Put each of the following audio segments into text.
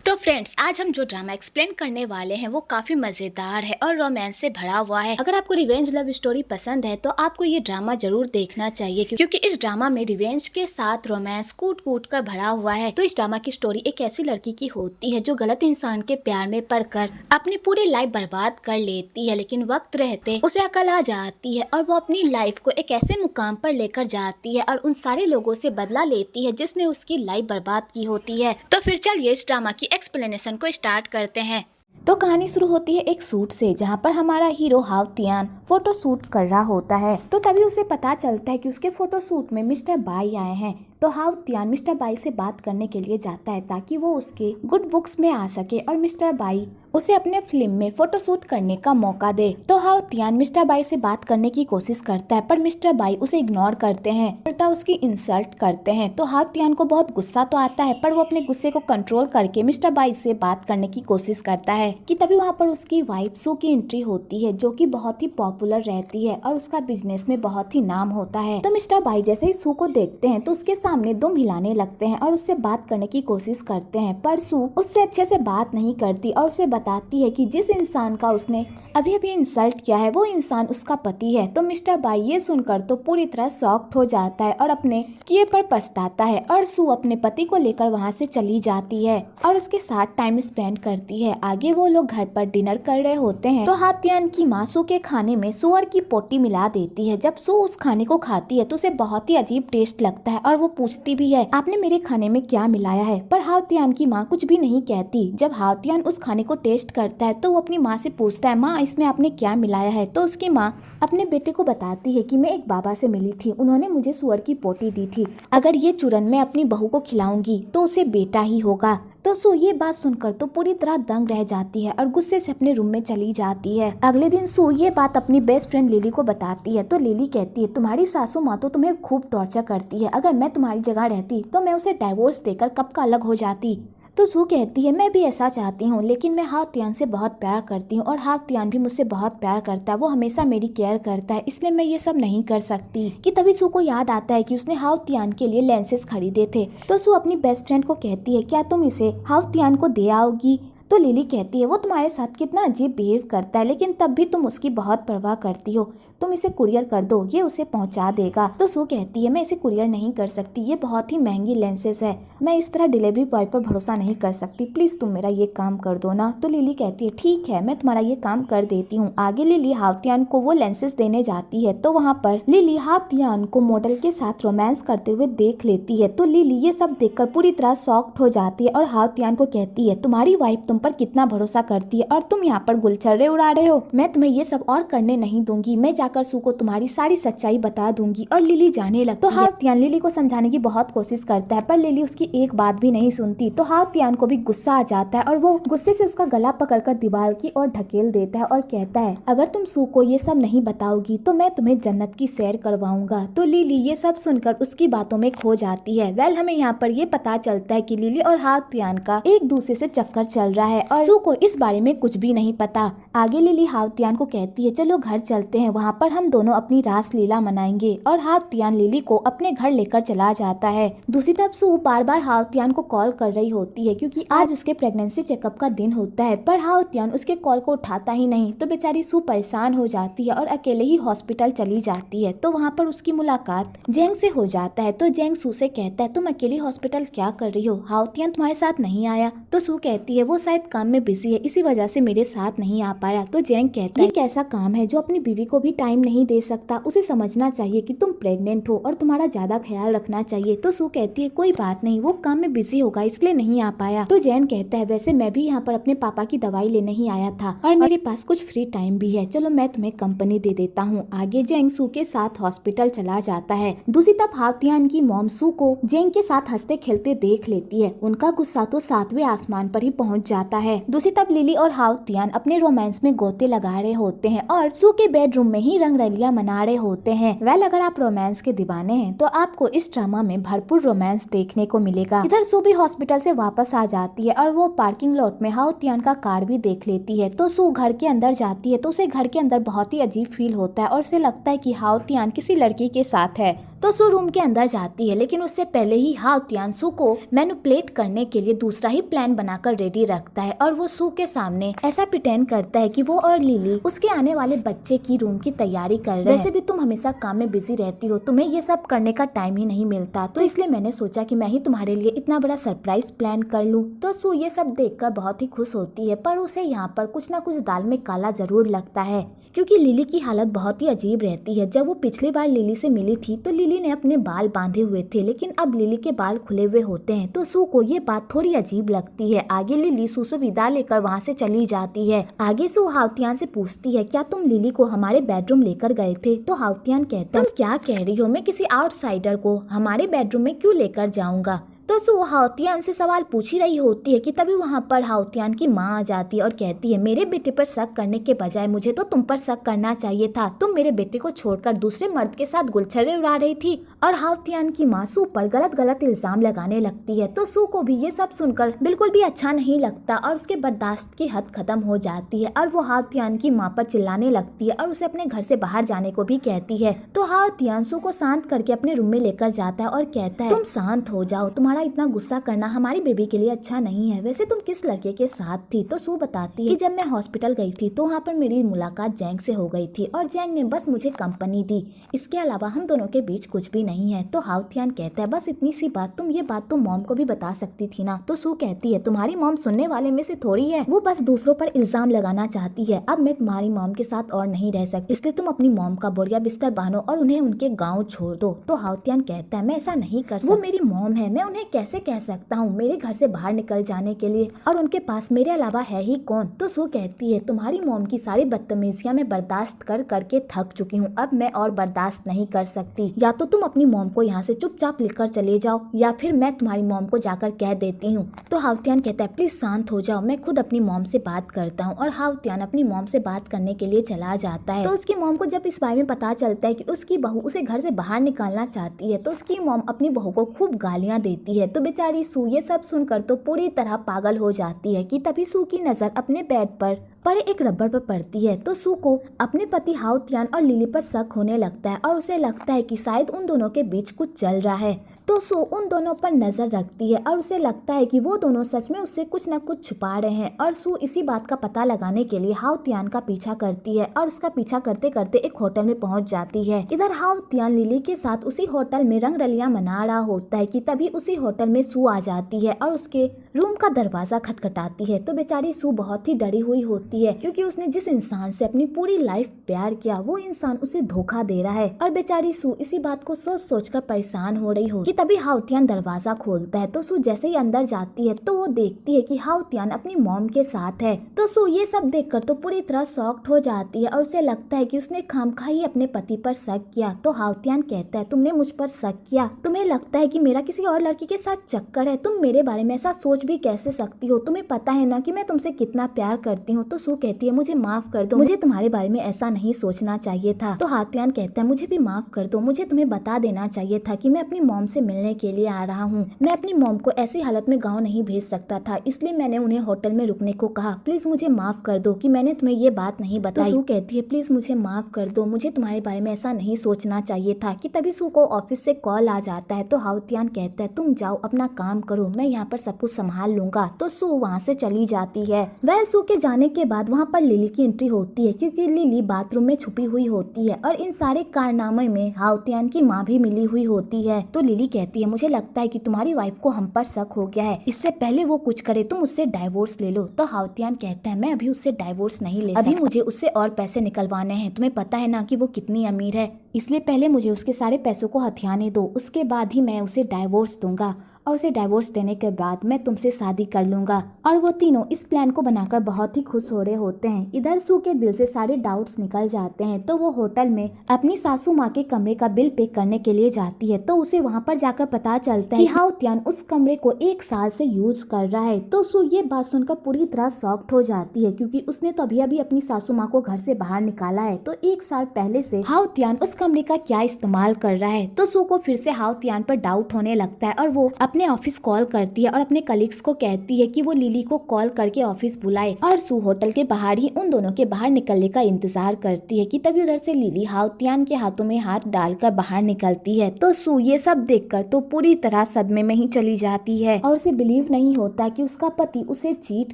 तो फ्रेंड्स, आज हम जो ड्रामा एक्सप्लेन करने वाले हैं वो काफी मजेदार है और रोमांस से भरा हुआ है। अगर आपको रिवेंज लव स्टोरी पसंद है तो आपको ये ड्रामा जरूर देखना चाहिए, क्योंकि इस ड्रामा में रिवेंज के साथ रोमांस कूट कूट कर भरा हुआ है। तो इस ड्रामा की स्टोरी एक ऐसी लड़की की होती है जो गलत इंसान के प्यार में पड़कर अपनी पूरी लाइफ बर्बाद कर लेती है, लेकिन वक्त रहते उसे अकल आ जाती है और वो अपनी लाइफ को एक ऐसे मुकाम पर लेकर जाती है और उन सारे लोगों से बदला लेती है जिसने उसकी लाइफ बर्बाद की होती है। तो फिर चलिए इस ड्रामा की एक्सप्लेनेशन को स्टार्ट करते हैं। तो कहानी शुरू होती है एक शूट से, जहाँ पर हमारा हीरो हाव तियान फोटो शूट कर रहा होता है। तो तभी उसे पता चलता है कि उसके फोटो शूट में मिस्टर बाई आए हैं। तो हाव तियान मिस्टर बाई से बात करने के लिए जाता है ताकि वो उसके गुड बुक्स में आ सके और मिस्टर बाई उसे अपने फिल्म में फोटो शूट करने का मौका दे। तो हाव तियान मिस्टर बाई से बात करने की कोशिश करता है, पर मिस्टर बाई उसे इग्नोर करते हैं, उल्टा उसकी इंसल्ट करते हैं। तो हाव तियान को बहुत गुस्सा तो आता है, पर वो अपने गुस्से को कंट्रोल करके मिस्टर बाई से बात करने की कोशिश करता है कि तभी वहाँ पर उसकी वाइफ सू की एंट्री होती है, जो कि बहुत ही पॉपुलर रहती है और उसका बिजनेस में बहुत ही नाम होता है। तो मिस्टर बाई जैसे ही सू को देखते हैं तो उसके सामने दुम हिलाने लगते हैं और उससे बात करने की कोशिश करते हैं, पर सू उससे अच्छे से बात नहीं करती और उसे बताती है कि जिस इंसान का उसने अभी अभी इंसल्ट किया है वो इंसान उसका पति है। तो मिस्टर बाई ये सुनकर तो पूरी तरह शॉक्ड हो जाता है और अपने किए पर पछताता है और सू अपने पति को लेकर वहाँ से चली जाती है और उसके साथ टाइम स्पेंड करती है। आगे वो लोग घर पर डिनर कर रहे होते हैं तो हाव तियान की माँ सू के खाने में सुअर की पोटी मिला देती है। जब सू उस खाने को खाती है तो उसे बहुत ही अजीब टेस्ट लगता है और वो पूछती भी है, आपने मेरे खाने में क्या मिलाया है? पर हाव तियान की माँ कुछ भी नहीं कहती। जब हाव तियान उस खाने को टेस्ट करता है तो वो अपनी माँ से पूछता है, माँ इसमें आपने क्या मिलाया है? तो उसकी माँ अपने बेटे को बताती है कि मैं एक बाबा से मिली थी, उन्होंने मुझे सुअर की पोटी दी थी, अगर ये चूरन मैं अपनी बहू को खिलाऊंगी तो उसे बेटा ही होगा। तो सू ये बात सुनकर तो पूरी तरह दंग रह जाती है और गुस्से से अपने रूम में चली जाती है। अगले दिन सू ये बात अपनी बेस्ट फ्रेंड लिली को बताती है तो लिली कहती है, तुम्हारी सासू माँ तो तुम्हें खूब टॉर्चर करती है, अगर मैं तुम्हारी जगह रहती तो मैं उसे डाइवोर्स देकर कब का अलग हो जाती। तो सू कहती है, मैं भी ऐसा चाहती हूँ, लेकिन मैं हाव तियान से बहुत प्यार करती हूँ और हाव तियान भी मुझसे बहुत प्यार करता है, वो हमेशा मेरी केयर करता है, इसलिए मैं ये सब नहीं कर सकती। कि तभी सू को याद आता है कि उसने हाव तियान के लिए लेंसेज खरीदे थे। तो सू अपनी बेस्ट फ्रेंड को कहती है, क्या तुम इसे हाव तियान को दे आओगी? तो लिली कहती है, वो तुम्हारे साथ कितना अजीब बिहेव करता है, लेकिन तब भी तुम उसकी बहुत परवाह करती हो, तुम इसे कुरियर कर दो, ये उसे पहुंचा देगा। तो सू कहती है, मैं इसे कुरियर नहीं कर सकती, ये बहुत ही महंगी लेंसेज है, मैं इस तरह डिलीवरी बॉय पर भरोसा नहीं कर सकती, प्लीज तुम मेरा ये काम कर दो ना। तो लिली कहती है, ठीक है मैं तुम्हारा ये काम कर देती हूँ। आगे लिली हाव तियान को वो लेंसेज देने जाती है तो वहाँ पर लिली हाव तियान को मॉडल के साथ रोमांस करते हुए देख लेती है। तो लिली ये सब देखकर पूरी तरह शॉक्ड हो जाती है और हाव तियान को कहती है, तुम्हारी वाइफ तुम पर कितना भरोसा करती है और तुम यहाँ पर गुलछर्रे उड़ा रहे हो, मैं तुम्हें ये सब और करने नहीं दूंगी, मैं जाकर सू को तुम्हारी सारी सच्चाई बता दूंगी। और लिली जाने लगती है। तो हाव तियान लिली को समझाने की बहुत कोशिश करता है, पर लिली उसकी एक बात भी नहीं सुनती। तो हाव तियान को भी गुस्सा आ जाता है और वो गुस्से से उसका गला पकड़कर दीवार की ओर ढकेल देता है और कहता है, अगर तुम सू को ये सब नहीं बताओगी तो मैं तुम्हें जन्नत की सैर करवाऊंगा। तो लिली ये सब सुनकर उसकी बातों में खो जाती है। वेल हमें यहाँ पर ये पता चलता है कि लिली और हाव तियान का एक दूसरे से चक्कर चल रहा है और सू को इस बारे में कुछ भी नहीं पता। आगे लिली हाव तियान को कहती है, चलो घर चलते हैं, वहाँ पर हम दोनों अपनी रास लीला मनाएंगे। और हाव तियान लिली को अपने घर लेकर चला जाता है। दूसरी तरफ सू बार बार हाव तियान को कॉल कर रही होती है क्योंकि आज उसके प्रेगनेंसी चेकअप का दिन होता है, पर हाव तियान उसके कॉल को उठाता ही नहीं। तो बेचारी सू परेशान हो जाती है और अकेले ही हॉस्पिटल चली जाती है। तो वहाँ पर उसकी मुलाकात जेंग से हो जाता है। तो जेंग सू से कहता है, तुम अकेली हॉस्पिटल क्या कर रही हो, हाव तियान तुम्हारे साथ नहीं आया? तो सू कहती है, वो शायद काम में बिजी है, इसी वजह से मेरे साथ नहीं आ पाया। तो जेंग कहता है, ये कैसा काम है जो अपनी बीवी को भी टाइम नहीं दे सकता, उसे समझना चाहिए कि तुम प्रेग्नेंट हो और तुम्हारा ज्यादा ख्याल रखना चाहिए। तो सू कहती है, कोई बात नहीं, वो काम में बिजी होगा इसलिए नहीं आ पाया। तो जेंग कहता है, वैसे मैं भी यहाँ पर अपने पापा की दवाई लेने ही आया था और मेरे पास कुछ फ्री टाइम भी है, चलो मैं तुम्हें कंपनी दे देता हूँ। आगे जेंग सू के साथ हॉस्पिटल चला जाता है। दूसरी तरफ हाव तियान की मॉम सू को जेंग के साथ हंसते खेलते देख लेती है, उनका गुस्सा तो 7वें आसमान पर ही पहुँच जाता है। दूसरी तरफ लिली और हाव तियान अपने रोमांस में गोते लगा रहे होते हैं और सू के बेडरूम में ही रंगरलियां मना रहे होते हैं। वेल अगर आप रोमांस के दीवाने हैं तो आपको इस ड्रामा में भरपूर रोमांस देखने को मिलेगा। इधर सू भी हॉस्पिटल से वापस आ जाती है और वो पार्किंग लॉट में हाव तियान का कार भी देख लेती है। तो सू घर के अंदर जाती है तो उसे घर के अंदर बहुत ही अजीब फील होता है और उसे लगता है कि हाव तियान किसी लड़की के साथ है। तो सू रूम के अंदर जाती है, लेकिन उससे पहले ही हाउ तियान सू को मैनिपुलेट करने के लिए दूसरा ही प्लान बनाकर रेडी रखता है और वो सू के सामने ऐसा प्रिटेंड करता है कि वो और लिली उसके आने वाले बच्चे की रूम की तैयारी कर रहे हैं। वैसे भी तुम हमेशा काम में बिजी रहती हो, तुम्हें ये सब करने का टाइम ही नहीं मिलता, तो इसलिए मैंने सोचा कि मैं ही तुम्हारे लिए इतना बड़ा सरप्राइज प्लान कर लूं। तो सू ये सब देखकर बहुत ही खुश होती है, पर उसे यहाँ पर कुछ ना कुछ दाल में काला जरूर लगता है, क्योंकि लिली की हालत बहुत ही अजीब रहती है। जब वो पिछली बार लिली से मिली थी तो लिली ने अपने बाल बांधे हुए थे, लेकिन अब लिली के बाल खुले हुए होते हैं। तो सू को ये बात थोड़ी अजीब लगती है। आगे लिली सू से विदा लेकर वहाँ से चली जाती है। आगे सू हाउतियान से पूछती है, क्या तुम लिली को हमारे बेडरूम लेकर गए थे? तो हाउतियान कहता है, तुम क्या कह रही हो? मैं किसी आउटसाइडर को हमारे बेडरूम में क्यों लेकर जाऊंगा? तो सू हाउतियान से सवाल पूछ ही रही होती है कि तभी वहाँ पर हाउतियान की माँ आ जाती है और कहती है, मेरे बेटे पर शक करने के बजाय मुझे तो तुम पर शक करना चाहिए था। तुम मेरे बेटे को छोड़कर दूसरे मर्द के साथ गुलछर्रे उड़ा रही थी। और हाउतियान की माँ सू पर गलत गलत इल्जाम लगाने लगती है। तो सू को भी ये सब सुनकर बिल्कुल भी अच्छा नहीं लगता और उसके बर्दाश्त की हद खत्म हो जाती है और वो हाउतियान की माँ पर चिल्लाने लगती है और उसे अपने घर से बाहर जाने को भी कहती है। तो हाउतियान सू को शांत करके अपने रूम में लेकर जाता है और कहता है, तुम शांत हो जाओ, तुम्हारा इतना गुस्सा करना हमारी बेबी के लिए अच्छा नहीं है। वैसे तुम किस लड़के के साथ थी? तो सू बताती है कि जब मैं हॉस्पिटल गई थी तो वहाँ पर मेरी मुलाकात जैंग से हो गई थी और जैंग ने बस मुझे कंपनी दी, इसके अलावा हम दोनों के बीच कुछ भी नहीं है। तो हाउतियान कहता है, बस इतनी सी बात, तुम ये बात तो मॉम को भी बता सकती थी ना। तो सू कहती है, तुम्हारी मॉम सुनने वाले में से थोड़ी है, वो बस दूसरों पर इल्जाम लगाना चाहती है। अब मैं तुम्हारी मॉम के साथ और नहीं रह सकती, इसलिए तुम अपनी मॉम का बोरिया बिस्तर बांधो और उन्हें उनके गाँव छोड़ दो। तो हाउतियान कहता है, मैं ऐसा नहीं कर सकता, वो मेरी मॉम है, मैं उन्हें कैसे कह सकता हूँ मेरे घर से बाहर निकल जाने के लिए, और उनके पास मेरे अलावा है ही कौन। तो सू कहती है, तुम्हारी मॉम की सारी बदतमीजियां मैं बर्दाश्त कर करके थक चुकी हूँ, अब मैं और बर्दाश्त नहीं कर सकती। या तो तुम अपनी मॉम को यहाँ से चुपचाप लेकर चले जाओ या फिर मैं तुम्हारी मॉम को जाकर कह देती हूँ। तो हाउतियान कहता है, प्लीज शांत हो जाओ, मैं खुद अपनी मॉम से बात करता हूँ। और हाउतियान अपनी मॉम से बात करने के लिए चला जाता है। तो उसकी मॉम को जब इस बारे में पता चलता है कि उसकी बहू उसे घर से बाहर निकालना चाहती है तो उसकी मॉम अपनी बहू को खूब गालियां देती है। तो बेचारी सू ये सब सुनकर तो पूरी तरह पागल हो जाती है कि तभी सू की नजर अपने बेड पर एक रबर पर पड़ती है। तो सू को अपने पति हाउतियान और लिली पर शक होने लगता है और उसे लगता है कि शायद उन दोनों के बीच कुछ चल रहा है। तो सू उन दोनों पर नजर रखती है और उसे लगता है कि वो दोनों सच में उससे कुछ न कुछ छुपा रहे हैं। और सू इसी बात का पता लगाने के लिए हाउतियान का पीछा करती है और उसका पीछा करते करते एक होटल में पहुंच जाती है। इधर हाउतियान लिली के साथ उसी होटल में रंगरलियां मना रहा होता है कि तभी उसी होटल में सू आ जाती है और उसके रूम का दरवाजा खटखटाती है। तो बेचारी सू बहुत ही डरी हुई होती है, क्योंकि उसने जिस इंसान से अपनी पूरी लाइफ प्यार किया वो इंसान उसे धोखा दे रहा है। और बेचारी सू इसी बात को सोच सोचकर परेशान हो रही होती। तभी हाउतियान दरवाजा खोलता है। तो सू जैसे ही अंदर जाती है तो वो देखती है कि हाउतियान अपनी मॉम के साथ है। तो सू ये सब देखकर तो पूरी तरह शॉक्ड हो जाती है और उसे लगता है कि उसने खामखा ही अपने पति पर शक किया। तो हाउतियान कहता है, तुमने मुझ पर शक किया? तुम्हें लगता है कि मेरा किसी और लड़की के साथ चक्कर है? तुम मेरे बारे में ऐसा सोच भी कैसे सकती हो? तुम्हें पता है ना कि मैं तुमसे कितना प्यार करती हूँ। तो सू कहती है, मुझे माफ कर दो, मुझे तुम्हारे बारे में ऐसा नहीं सोचना चाहिए था। तो हाउतियान कहता है, मुझे भी माफ कर दो, मुझे तुम्हें बता देना चाहिए था कि मैं अपनी मॉम से मिलने के लिए आ रहा हूँ। मैं अपनी मॉम को ऐसी हालत में गाँव नहीं भेज सकता था, इसलिए मैंने उन्हें होटल में रुकने को कहा। प्लीज मुझे माफ कर दो कि मैंने तुम्हें ये बात नहीं बताई। तो सू कहती है, प्लीज मुझे माफ कर दो, मुझे तुम्हारे बारे में ऐसा नहीं सोचना चाहिए था। कि तभी सू को ऑफिस से कॉल आ जाता है। तो हाउतियान कहता है, तुम जाओ अपना काम करो, मैं यहाँ पर सब कुछ संभाल लूंगा। तो सू वहाँ से चली जाती है। वह सू के जाने के बाद वहाँ पर लिली की एंट्री होती है, क्योंकि लिली बाथरूम में छुपी हुई होती है और इन सारे कारनामे में हाउतियान की माँ भी मिली हुई होती है। तो लिली कहती है, मुझे लगता है कि तुम्हारी वाइफ को हम पर शक हो गया है, इससे पहले वो कुछ करे तुम उससे डाइवोर्स ले लो। तो हाउतियान कहता है, मैं अभी उससे डाइवोर्स नहीं ले सकता, अभी मुझे उससे और पैसे निकलवाने हैं। तुम्हें पता है ना कि वो कितनी अमीर है, इसलिए पहले मुझे उसके सारे पैसों को हथियाने दो, उसके बाद ही मैं उसे डाइवोर्स दूंगा और उसे डाइवोर्स देने के बाद मैं तुमसे शादी कर लूंगा। और वो तीनों इस प्लान को बनाकर बहुत ही खुश हो रहे होते हैं। इधर सू के दिल से सारे डाउट्स निकल जाते हैं। तो वो होटल में अपनी सासू माँ के कमरे का बिल पे करने के लिए जाती है। तो उसे वहाँ पर जाकर पता चलता है कि हाउतियान उस कमरे को 1 साल से यूज कर रहा है। तो सू ये बात सुनकर पूरी तरह शॉक्ड हो जाती है, क्योंकि उसने तो अभी अपनी सासू माँ को घर से बाहर निकाला है। तो 1 साल पहले से हाउतियान उस कमरे का क्या इस्तेमाल कर रहा है। तो सू को फिर से हाउतियान पर डाउट होने लगता है और वो अपने ऑफिस कॉल करती है और अपने कलीग्स को कहती है कि वो लिली को कॉल करके ऑफिस बुलाए और सू होटल के बाहर ही उन दोनों के बाहर निकलने का इंतजार करती है कि तभी उधर से लिली हाउ तियान के हाथों में हाथ डालकर बाहर निकलती है। तो सू ये सब देखकर तो पूरी तरह सदमे में ही चली जाती है और उसे बिलीव नहीं होता कि उसका पति उसे चीट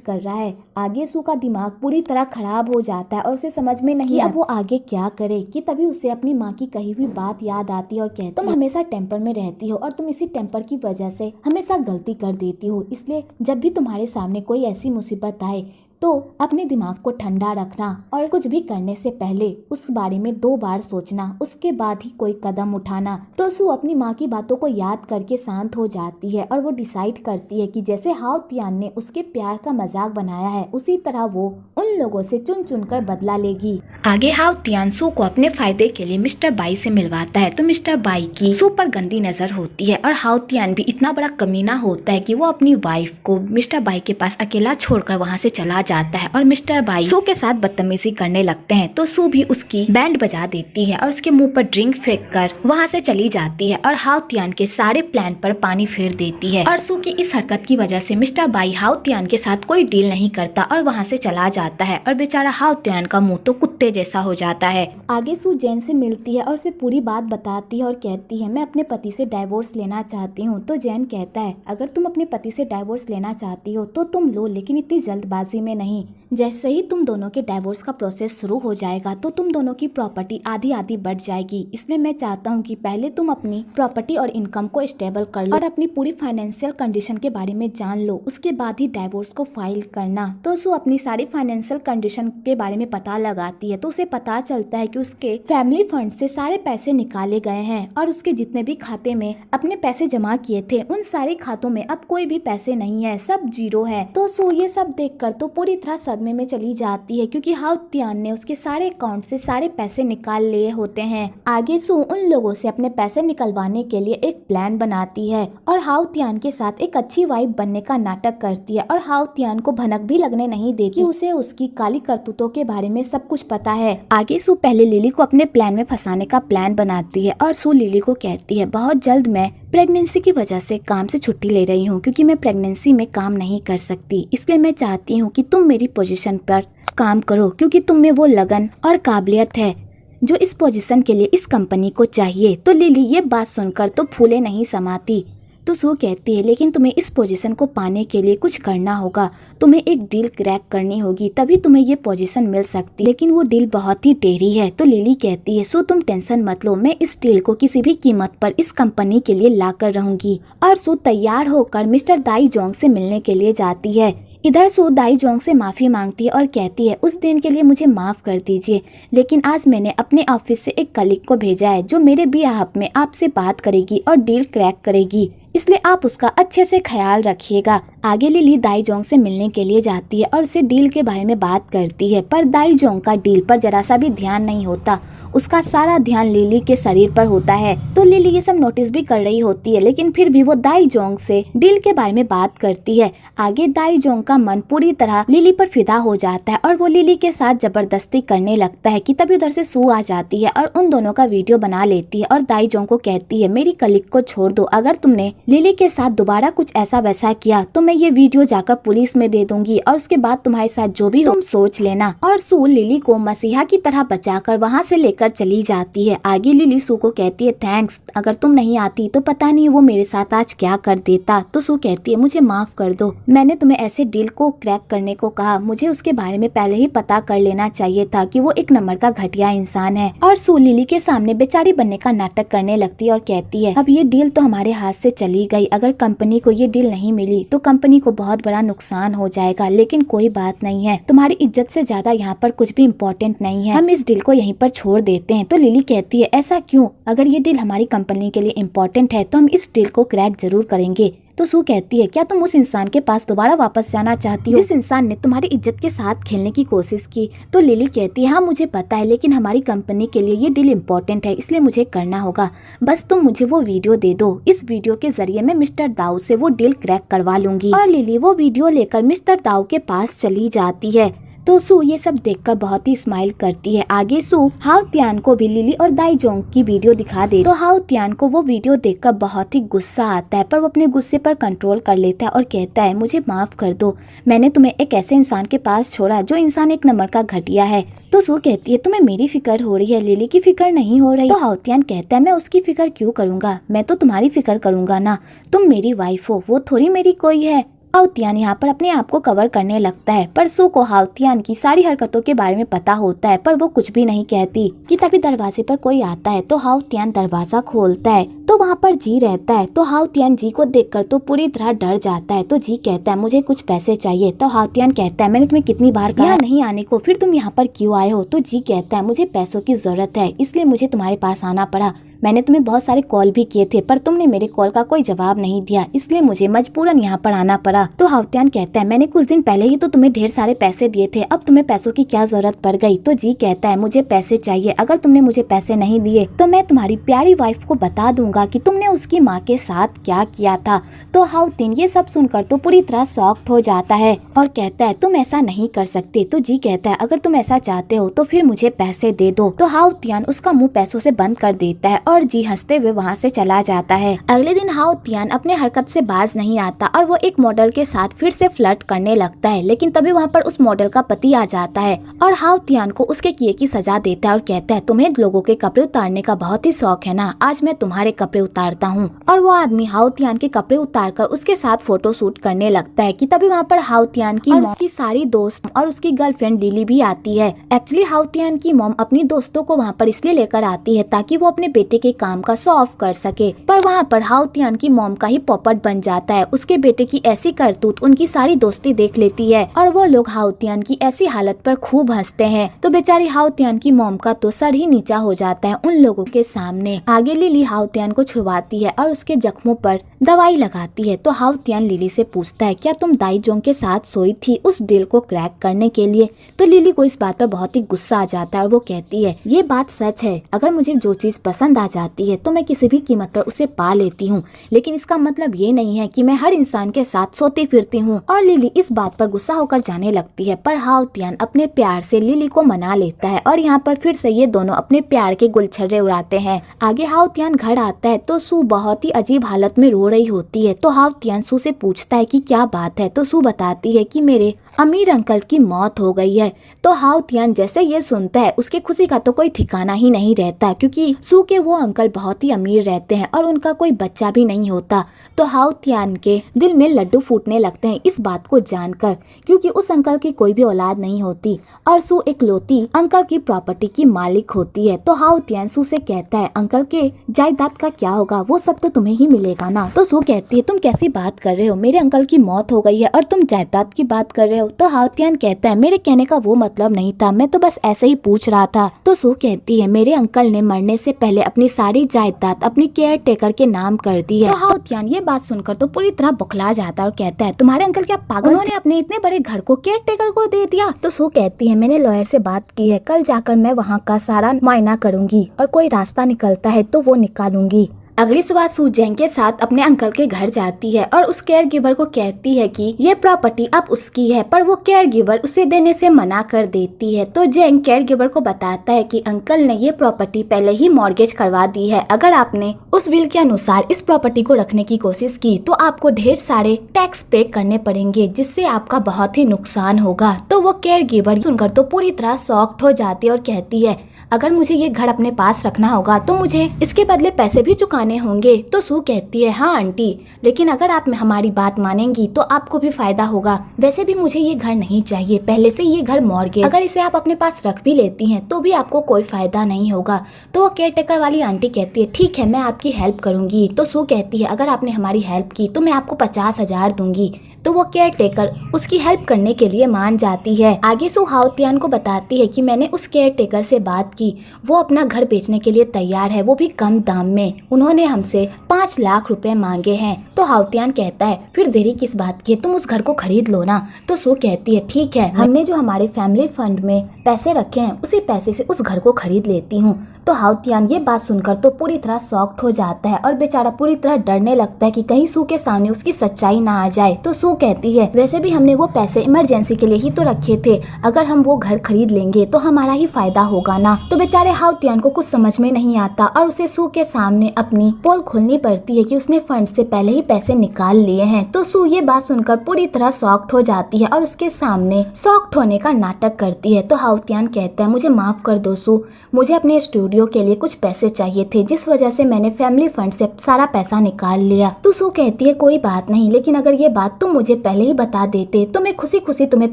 कर रहा है। आगे सू का दिमाग पूरी तरह खराब हो जाता है और उसे समझ में नहीं अब वो आगे क्या करे कि तभी उसे अपनी माँ की कही हुई बात याद आती है और कहती है तुम हमेशा टेम्पर में रहती हो और तुम इसी टेम्पर की वजह से हमेशा गलती कर देती हो, इसलिए जब भी तुम्हारे सामने कोई ऐसी मुसीबत आए तो अपने दिमाग को ठंडा रखना और कुछ भी करने से पहले उस बारे में 2 बार सोचना, उसके बाद ही कोई कदम उठाना। तो सू अपनी माँ की बातों को याद करके शांत हो जाती है और वो डिसाइड करती है कि जैसे हाउ तियान ने उसके प्यार का मजाक बनाया है उसी तरह वो उन लोगों से चुन चुन कर बदला लेगी। आगे हाउ तियान सू को अपने फायदे के लिए मिस्टर बाई से मिलवाता है तो मिस्टर बाई की सू पर गंदी नजर होती है और हाउ तियान भी इतना बड़ा कमीना होता है कि वो अपनी वाइफ को मिस्टर बाई के पास अकेला छोड़कर वहाँ से चला जाता है और मिस्टर बाई सू के साथ बदतमीजी करने लगते हैं। तो सू भी उसकी बैंड बजा देती है और उसके मुंह पर ड्रिंक फेंक कर वहाँ से चली जाती है और हाउ तियान के सारे प्लान पर पानी फेर देती है और सू की इस हरकत की वजह से मिस्टर बाई हाउ तियान के साथ कोई डील नहीं करता और वहाँ से चला जाता है और बेचारा हाउ तियान का मुंह तो कुत्ते जैसा हो जाता है। आगे सू जैन से मिलती है और उसे पूरी बात बताती है और कहती है मैं अपने पति से डाइवोर्स लेना चाहती हूँ। तो जैन कहता है अगर तुम अपने पति से डाइवोर्स लेना चाहती हो तो तुम लो, लेकिन इतनी जल्दबाजी में नहीं। जैसे ही तुम दोनों के डाइवोर्स का प्रोसेस शुरू हो जाएगा तो तुम दोनों की प्रॉपर्टी आधी आधी बढ़ जाएगी, इसलिए मैं चाहता हूँ कि पहले तुम अपनी प्रॉपर्टी और इनकम को स्टेबल कर लो और अपनी पूरी फाइनेंशियल कंडीशन के बारे में जान लो, उसके बाद ही डाइवोर्स को फाइल करना। तो सू अपनी सारी फाइनेंशियल कंडीशन के बारे में पता लगाती है तो उसे पता चलता है कि उसके फैमिली फंड से सारे पैसे निकाले गए हैं और उसके जितने भी खाते में अपने पैसे जमा किए थे उन सारे खातों में अब कोई भी पैसे नहीं है, सब जीरो है। तो सू ये सब देखकर तो पूरी तरह सदमे में चली जाती है क्योंकि हाउ तियान ने उसके सारे अकाउंट से सारे पैसे निकाल लिए होते हैं। आगे सू उन लोगों से अपने पैसे निकलवाने के लिए एक प्लान बनाती है और हाउ तियान के साथ एक अच्छी वाइफ बनने का नाटक करती है और हाउ तियान को भनक भी लगने नहीं देती, उसे उसकी काली करतूतों के बारे में सब कुछ पता है। आगे सू पहले लिली को अपने प्लान में फंसाने का प्लान बनाती है और सू लिली को कहती है बहुत जल्द मैं प्रेगनेंसी की वजह से काम से छुट्टी ले रही हूँ क्योंकि मैं प्रेगनेंसी में काम नहीं कर सकती, इसलिए मैं चाहती हूँ कि तुम मेरी पोजीशन पर काम करो क्योंकि तुम में वो लगन और काबिलियत है जो इस पोजीशन के लिए इस कंपनी को चाहिए। तो लिली ये बात सुनकर तो फूले नहीं समाती। तो सू कहती है लेकिन तुम्हें इस पोजीशन को पाने के लिए कुछ करना होगा, तुम्हें एक डील क्रैक करनी होगी तभी तुम्हें ये पोजीशन मिल सकती है, लेकिन वो डील बहुत ही टेढ़ी है। तो लिली कहती है सू तुम टेंशन मत लो, मैं इस डील को किसी भी कीमत पर इस कंपनी के लिए ला कर रहूंगी। और सू तैयार होकर मिस्टर दाई जोंग से मिलने के लिए जाती है। इधर सू दाई जोंग से माफी मांगती है और कहती है उस दिन के लिए मुझे माफ कर दीजिए, लेकिन आज मैंने अपने ऑफिस से एक कलीग को भेजा है जो मेरे बिहाफ में आपसे बात करेगी और डील क्रैक करेगी, इसलिए आप उसका अच्छे से ख्याल रखिएगा। आगे लिली दाई जोंग से मिलने के लिए जाती है और उसे डील के बारे में बात करती है, पर दाई जोंग का डील पर जरा सा भी ध्यान नहीं होता, उसका सारा ध्यान लिली के शरीर पर होता है। तो लिली ये सब नोटिस भी कर रही होती है, लेकिन फिर भी वो दाई जोंग से डील के बारे में बात करती है। आगे दाई जोंग का मन पूरी तरह लिली पर फिदा हो जाता है और वो लिली के साथ जबरदस्ती करने लगता है कि तभी उधर से सू आ जाती है और उन दोनों का वीडियो बना लेती है और दाई जोंग को कहती है मेरी कलीग को छोड़ दो, अगर तुमने लिली के साथ दोबारा कुछ ऐसा वैसा किया तो मैं ये वीडियो जाकर पुलिस में दे दूंगी और उसके बाद तुम्हारे साथ जो भी हो तुम सोच लेना। और सू लिली को मसीहा की तरह बचाकर वहाँ से लेकर चली जाती है। आगे लिली सू को कहती है थैंक्स, अगर तुम नहीं आती तो पता नहीं वो मेरे साथ आज क्या कर देता। तो सू कहती है मुझे माफ कर दो, मैंने तुम्हें ऐसे डील को क्रैक करने को कहा, मुझे उसके बारे में पहले ही पता कर लेना चाहिए था कि वो एक नंबर का घटिया इंसान है। और सू लिली के सामने बेचारी बनने का नाटक करने लगती है और कहती है अब ये डील तो हमारे हाथ से चली गई, अगर कंपनी को ये डील नहीं मिली तो कंपनी को बहुत बड़ा नुकसान हो जाएगा, लेकिन कोई बात नहीं है, तुम्हारी इज्जत से ज्यादा यहाँ पर कुछ भी इम्पोर्टेंट नहीं है, हम इस डील को यहीं पर छोड़ देते हैं। तो लिली कहती है ऐसा क्यों, अगर ये डील हमारी कंपनी के लिए इम्पोर्टेंट है तो हम इस डील को क्रैक जरूर करेंगे। तो सू कहती है क्या तुम उस इंसान के पास दोबारा वापस जाना चाहती हो जिस इंसान ने तुम्हारी इज्जत के साथ खेलने की कोशिश की। तो लिली कहती है हाँ मुझे पता है, लेकिन हमारी कंपनी के लिए ये डील इम्पोर्टेंट है, इसलिए मुझे करना होगा, बस तुम मुझे वो वीडियो दे दो, इस वीडियो के जरिए मैं मिस्टर दाऊ से वो डील क्रैक करवा लूंगी। और लिली वो वीडियो लेकर मिस्टर दाऊ के पास चली जाती है। तो सू ये सब देखकर बहुत ही स्माइल करती है। आगे सू हाउ तियान को भी लिली और दाई जोंग की वीडियो दिखा दे तो हाउ तियान को वो वीडियो देखकर बहुत ही गुस्सा आता है, पर वो अपने गुस्से पर कंट्रोल कर लेता है और कहता है मुझे माफ कर दो, मैंने तुम्हें एक ऐसे इंसान के पास छोड़ा जो इंसान एक नंबर का घटिया है। तो सू कहती है तुम्हें मेरी फिक्र हो रही है, लिली की फिक्र नहीं हो रही। तो हाउ तियान कहता है मैं उसकी फिक्र क्यों करूंगा, मैं तो तुम्हारी फिक्र करूंगा ना, तुम मेरी वाइफ हो, वो थोड़ी मेरी कोई है। हाउ तियान यहाँ पर अपने आप को कवर करने लगता है, पर सू को हाउ तियान की सारी हरकतों के बारे में पता होता है, पर वो कुछ भी नहीं कहती। कि तभी दरवाजे पर कोई आता है तो हाउ तियान दरवाजा खोलता है तो वहाँ पर जी रहता है। तो हाउ तियान जी को देखकर तो पूरी तरह डर जाता है। तो जी कहता है मुझे कुछ पैसे चाहिए। तो हाउ तियान कहता है मैंने तुम्हें कितनी बार कहा नहीं आने को, फिर तुम यहाँ पर क्यों आए हो। तो जी कहता है मुझे पैसों की जरूरत है, इसलिए मुझे तुम्हारे पास आना पड़ा। मैंने तुम्हें बहुत सारे कॉल भी किए थे, पर तुमने मेरे कॉल का कोई जवाब नहीं दिया, इसलिए मुझे मजबूरन यहाँ पर आना पड़ा। तो हाउ तियान कहता है मैंने कुछ दिन पहले ही तो तुम्हें ढेर सारे पैसे दिए थे, अब तुम्हें पैसों की क्या जरूरत पड़ गई। तो जी कहता है मुझे पैसे चाहिए, अगर तुमने मुझे पैसे नहीं दिए तो मैं तुम्हारी प्यारी वाइफ को बता दूंगा कि तुमने उसकी माँ के साथ क्या किया था। तो हाउ तियान ये सब सुनकर तो पूरी तरह शॉक्ड हो जाता है और कहता है तुम ऐसा नहीं कर सकते। तो जी कहता है अगर तुम ऐसा चाहते हो तो फिर मुझे पैसे दे दो। तो हाउ तियान उसका मुँह पैसों से बंद कर देता है और जी हंसते हुए वहाँ से चला जाता है। अगले दिन हाउ तियान अपने हरकत से बाज नहीं आता और वो एक मॉडल के साथ फिर से फ्लर्ट करने लगता है, लेकिन तभी वहाँ पर उस मॉडल का पति आ जाता है और हाउ तियान को उसके किए की सजा देता है और कहता है तुम्हें लोगों के कपड़े उतारने का बहुत ही शौक है ना, आज मैं तुम्हारे कपड़े उतारता हूँ। और वो आदमी हाउ तियान के कपड़े उतार कर उसके साथ फोटो शूट करने लगता है। कि तभी वहाँ पर हाउ तियान की और उसकी सारी दोस्त और उसकी गर्लफ्रेंड लिली भी आती है। एक्चुअली हाउ तियान की मॉम अपनी दोस्तों को वहाँ पर इसलिए लेकर आती है ताकि वो अपने बेटे के काम का शो ऑफ कर सके, पर वहाँ पर हाउ तियान की मॉम का ही पॉपट बन जाता है। उसके बेटे की ऐसी करतूत उनकी सारी दोस्ती देख लेती है और वो लोग हाउ तियान की ऐसी हालत पर खूब हंसते हैं। तो बेचारी हाउ तियान की मॉम का तो सर ही नीचा हो जाता है उन लोगों के सामने। आगे लिली हाउ तियान को छुड़वाती है और उसके जख्मों पर दवाई लगाती है। तो हाउ तियान लिली से पूछता है क्या तुम दाई जोंग के साथ सोई थी उस डील को क्रैक करने के लिए। तो लिली को इस बात पर बहुत ही गुस्सा आ जाता है और वो कहती है ये बात सच है, अगर मुझे जो चीज पसंद आ जाती है तो मैं किसी भी कीमत पर उसे पा लेती हूँ, लेकिन इसका मतलब ये नहीं है कि मैं हर इंसान के साथ सोती फिरती हूँ। और लिली इस बात पर गुस्सा होकर जाने लगती है, पर हाउ तियान अपने प्यार से लिली को मना लेता है और यहाँ पर फिर से ये दोनों अपने प्यार के गुलछर्रे उड़ाते हैं। आगे हाउ तियान घर आता है तो सू बहुत ही अजीब हालत में रो रही होती है। तो हाउ तियान सू से पूछता है कि क्या बात है। तो सू बताती है कि मेरे अमीर अंकल की मौत हो गई है। तो हाउ तियान जैसे ये सुनता है उसके खुशी का तो कोई ठिकाना ही नहीं रहता, क्योंकि सू के वो अंकल बहुत ही अमीर रहते हैं और उनका कोई बच्चा भी नहीं होता। तो हाउ तियान के दिल में लड्डू फूटने लगते हैं इस बात को जानकर, क्योंकि उस अंकल की कोई भी औलाद नहीं होती और सू इकलौती अंकल की प्रॉपर्टी की मालिक होती है। तो हाउ तियान सू से कहता है अंकल के जायदाद का क्या होगा, वो सब तो तुम्हें ही मिलेगा ना। तो सू कहती है तुम कैसी बात कर रहे हो, मेरे अंकल की मौत हो गई है और तुम जायदाद की बात कर रहे हो। तो हाउ तियान कहता है मेरे कहने का वो मतलब नहीं था, मैं तो बस ऐसे ही पूछ रहा था। तो सू कहती है मेरे अंकल ने मरने से पहले अपनी सारी जायदाद अपनी केयर टेकर के नाम कर दी है। तो हाउ तियान ये बात सुनकर तो पूरी तरह बौखला जाता है और कहता है तुम्हारे अंकल क्या पागल, उन्होंने अपने इतने बड़े घर को केयर टेकर को दे दिया। तो सू कहती है मैंने लॉयर से बात की है, कल जाकर मैं वहाँ का सारा मुआयना करूंगी और कोई रास्ता निकलता है तो वो निकालूंगी। अगली सुबह सू जेंग के साथ अपने अंकल के घर जाती है और उस केयर गिवर को कहती है कि ये प्रॉपर्टी अब उसकी है, पर वो केयर गिवर उसे देने से मना कर देती है। तो जेंग केयर गिवर को बताता है कि अंकल ने ये प्रॉपर्टी पहले ही मॉर्गेज करवा दी है, अगर आपने उस विल के अनुसार इस प्रॉपर्टी को रखने की कोशिश की तो आपको ढेर सारे टैक्स पे करने पड़ेंगे, जिससे आपका बहुत ही नुकसान होगा। तो वो केयर गिवर सुनकर तो पूरी तरह शॉक्ड हो जाती है और कहती है अगर मुझे ये घर अपने पास रखना होगा तो मुझे इसके बदले पैसे भी चुकाने होंगे। तो सू कहती है हाँ आंटी, लेकिन अगर आप हमारी बात मानेंगी तो आपको भी फायदा होगा। वैसे भी मुझे ये घर नहीं चाहिए, पहले से ये घर मॉर्गेज, अगर इसे आप अपने पास रख भी लेती हैं तो भी आपको कोई फायदा नहीं होगा। तो वो केयर टेकर वाली आंटी कहती है ठीक है मैं आपकी हेल्प करूंगी। तो सू कहती है अगर आपने हमारी हेल्प की तो मैं आपको 50,000 दूंगी। तो वो केयर टेकर उसकी हेल्प करने के लिए मान जाती है। आगे सू हाउ तियान को बताती है कि मैंने उस केयर टेकर से बात की, वो अपना घर बेचने के लिए तैयार है, वो भी कम दाम में। उन्होंने हमसे 5 लाख रुपए मांगे हैं। तो हाउ तियान कहता है फिर देरी किस बात की, तुम उस घर को खरीद लो ना। तो सू कहती है ठीक है, हमने जो हमारे फैमिली फंड में पैसे रखे हैं उसी पैसे से उस घर को खरीद लेती हूँ। तो हाउतियान ये बात सुनकर तो पूरी तरह शॉक्ड हो जाता है और बेचारा पूरी तरह डरने लगता है कि कहीं सू के सामने उसकी सच्चाई ना आ जाए। तो सू कहती है वैसे भी हमने वो पैसे इमरजेंसी के लिए ही तो रखे थे, अगर हम वो घर खरीद लेंगे तो हमारा ही फायदा होगा ना। तो बेचारे हाउतियान को कुछ समझ में नहीं आता और उसे सू के सामने अपनी पोल खोलनी पड़ती है कि उसने फंड से पहले ही पैसे निकाल लिए हैं। तो सू ये बात सुनकर पूरी तरह शॉक्ड हो जाती है और उसके सामने शॉक्ड होने का नाटक करती है। तो हाउतियान कहता है मुझे माफ कर दो सू, मुझे अपने स्टूडियो के लिए कुछ पैसे चाहिए थे जिस वजह से मैंने फैमिली फंड से सारा पैसा निकाल लिया। तो सू कहती है कोई बात नहीं, लेकिन अगर ये बात तुम मुझे पहले ही बता देते तो मैं खुशी खुशी तुम्हें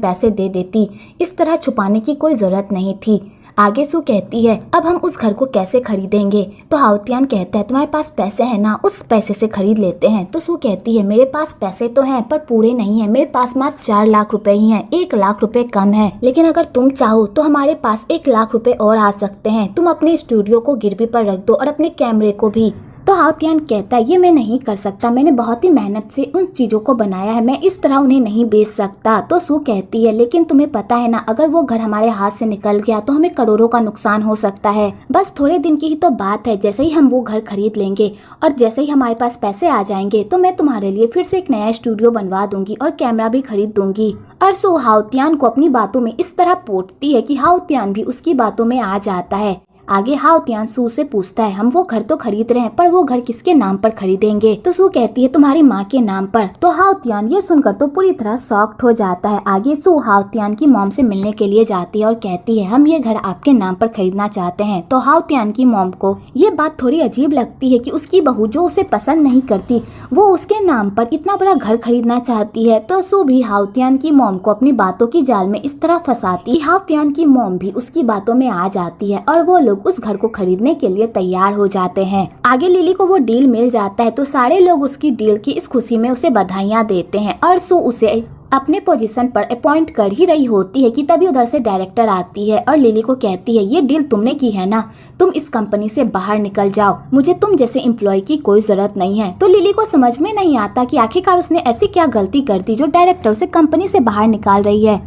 पैसे दे देती, इस तरह छुपाने की कोई जरूरत नहीं थी। आगे सू कहती है अब हम उस घर को कैसे खरीदेंगे। तो हाउतियान कहता है तुम्हारे पास पैसे है ना, उस पैसे से खरीद लेते हैं। तो सू कहती है मेरे पास पैसे तो हैं पर पूरे नहीं है, मेरे पास मात्र 4 लाख रुपए ही हैं, 1 लाख रुपए कम है, लेकिन अगर तुम चाहो तो हमारे पास 1 लाख रुपए और आ सकते हैं, तुम अपने स्टूडियो को गिरवी पर रख दो और अपने कैमरे को भी। तो हाउतियान कहता है ये मैं नहीं कर सकता, मैंने बहुत ही मेहनत से उन चीजों को बनाया है, मैं इस तरह उन्हें नहीं बेच सकता। तो सू कहती है लेकिन तुम्हें पता है ना, अगर वो घर हमारे हाथ से निकल गया तो हमें करोड़ों का नुकसान हो सकता है। बस थोड़े दिन की ही तो बात है, जैसे ही हम वो घर खरीद लेंगे और जैसे ही हमारे पास पैसे आ जाएंगे तो मैं तुम्हारे लिए फिर से एक नया स्टूडियो बनवा दूंगी और कैमरा भी खरीद दूंगी। और सू हाउतियान को अपनी बातों में इस तरह पोतती है कि हाउतियान भी उसकी बातों में आ जाता है। आगे हाउतियान सू से पूछता है हम वो घर तो खरीद रहे हैं पर वो घर किसके नाम पर खरीदेंगे। तो सू कहती है तुम्हारी माँ के नाम पर। तो हाउतियान ये सुनकर तो पूरी तरह शॉक्ड हो जाता है। आगे सू हाउतियान की मॉम से मिलने के लिए जाती है और कहती है हम ये घर आपके नाम पर खरीदना चाहते हैं। तो हाउतियान की मॉम को ये बात थोड़ी अजीब लगती है कि उसकी बहू जो उसे पसंद नहीं करती वो उसके नाम पर इतना बड़ा घर खरीदना चाहती है। तो सू भी हाउतियान की मॉम को अपनी बातों की जाल में इस तरह फंसाती है, हाउतियान की मॉम भी उसकी बातों में आ जाती है और वो उस घर को खरीदने के लिए तैयार हो जाते हैं। आगे लिली को वो डील मिल जाता है तो सारे लोग उसकी डील की इस खुशी में उसे बधाइयां देते हैं और सू उसे अपने पोजीशन पर अपॉइंट कर ही रही होती है कि तभी उधर से डायरेक्टर आती है और लिली को कहती है ये डील तुमने की है ना, तुम इस कंपनी से बाहर निकल जाओ, मुझे तुम जैसे एम्प्लॉय की कोई जरूरत नहीं है। तो लिली को समझ में नहीं आता कि आखिरकार उसने ऐसी क्या गलती कर दी जो डायरेक्टर उसे कंपनी से बाहर निकाल रही है।